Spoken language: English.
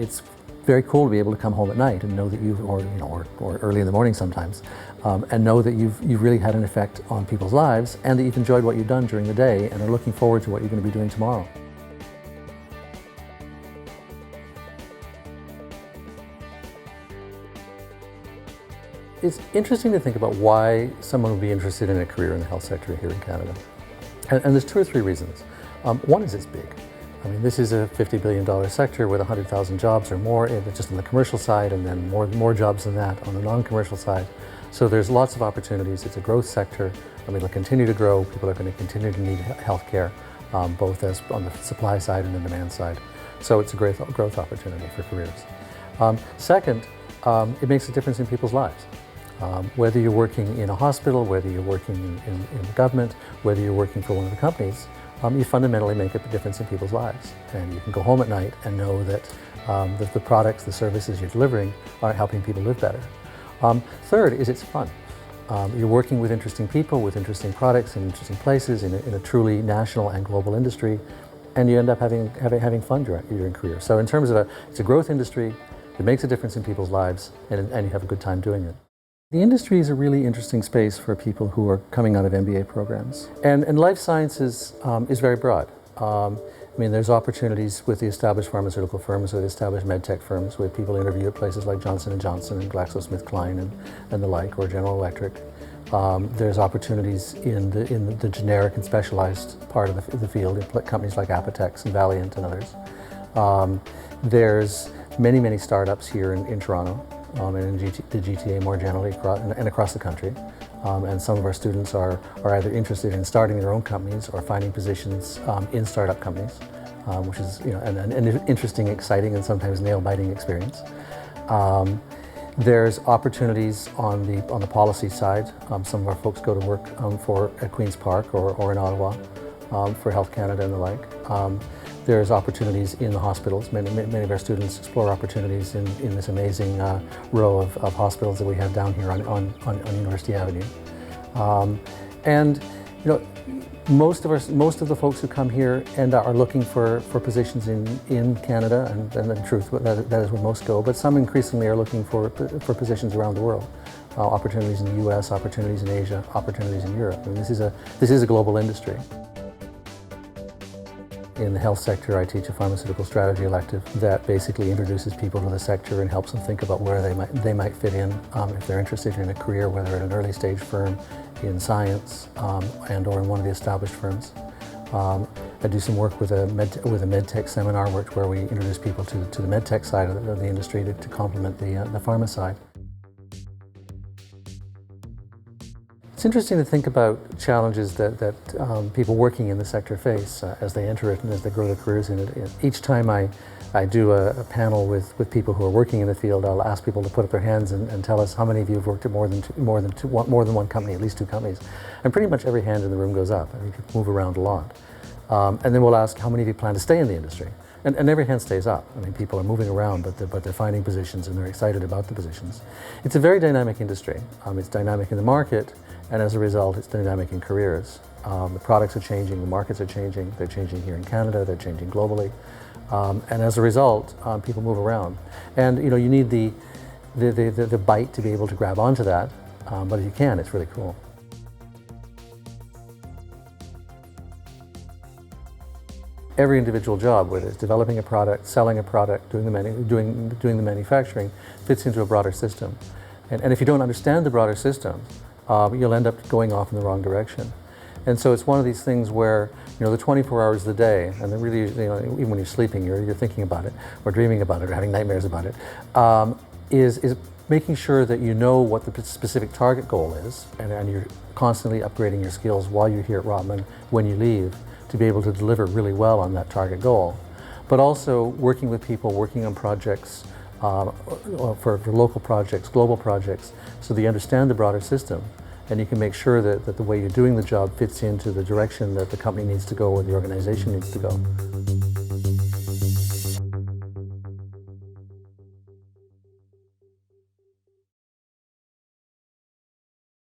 it's very cool to be able to come home at night and know that you've, or early in the morning sometimes, and know that you've really had an effect on people's lives, and that you've enjoyed what you've done during the day and are looking forward to what you're going to be doing tomorrow. It's interesting to think about why someone would be interested in a career in the health sector here in Canada. And there's 2 or 3 reasons. One is it's big. I mean, this is a $50 billion sector with 100,000 jobs or more just on the commercial side, and then more jobs than that on the non-commercial side. So there's lots of opportunities. It's a growth sector. I mean, it'll continue to grow. People are going to continue to need healthcare, both as on the supply side and the demand side. So it's a great growth opportunity for careers. Second, it makes a difference in people's lives. Whether you're working in a hospital, whether you're working in the government, whether you're working for one of the companies, you fundamentally make a difference in people's lives. And you can go home at night and know that the products, the services you're delivering are helping people live better. Third is it's fun. You're working with interesting people, with interesting products in interesting places, in a truly national and global industry, and you end up having fun during your career. So in terms of it's a growth industry, it makes a difference in people's lives, and you have a good time doing it. The industry is a really interesting space for people who are coming out of MBA programs. And life sciences is very broad. I mean, there's opportunities with the established pharmaceutical firms, with established medtech firms, with people interview at places like Johnson & Johnson and GlaxoSmithKline and the like, or General Electric. There's opportunities in the generic and specialized part of the field, in companies like Apotex and Valiant and others. There's many startups here in Toronto. And in the GTA more generally, and across the country. And some of our students are either interested in starting their own companies or finding positions in startup companies, which is an interesting, exciting, and sometimes nail-biting experience. There's opportunities on the policy side. Some of our folks go to work at Queen's Park or in Ottawa for Health Canada and the like. There's opportunities in the hospitals. Many of our students explore opportunities in this amazing row of hospitals that we have down here on University Avenue. And most of the folks who come here are looking for positions in Canada, and in truth, that is where most go. But some increasingly are looking for positions around the world. Opportunities in the U.S., opportunities in Asia, opportunities in Europe. I mean, this is a global industry. In the health sector, I teach a pharmaceutical strategy elective that basically introduces people to the sector and helps them think about where they might fit in if they're interested in a career, whether at an early stage firm in science and/or in one of the established firms. I do some work with a medtech seminar where we introduce people to the medtech side of the industry to complement the pharma side. It's interesting to think about challenges that people working in the sector face as they enter it and as they grow their careers in it. Each time I do a panel with people who are working in the field, I'll ask people to put up their hands and tell us how many of you have worked at more than one company, at least 2 companies. And pretty much every hand in the room goes up. I mean, people move around a lot. And then we'll ask how many of you plan to stay in the industry. And every hand stays up. I mean, people are moving around, but they're finding positions and they're excited about the positions. It's a very dynamic industry. It's dynamic in the market, and as a result, it's dynamic in careers. The products are changing, the markets are changing. They're changing here in Canada, they're changing globally. And as a result, people move around. And you need the bite to be able to grab onto that, but if you can, it's really cool. Every individual job, whether it's developing a product, selling a product, doing the manufacturing, fits into a broader system. And if you don't understand the broader system, you'll end up going off in the wrong direction. And so it's one of these things where the 24 hours of the day, and then really even when you're sleeping, you're thinking about it, or dreaming about it, or having nightmares about it, is making sure that you know what the specific target goal is, and you're constantly upgrading your skills while you're here at Rotman when you leave, to be able to deliver really well on that target goal. But also working with people, working on projects, for local projects, global projects, so that you understand the broader system, and you can make sure that the way you're doing the job fits into the direction that the company needs to go or the organization needs to go.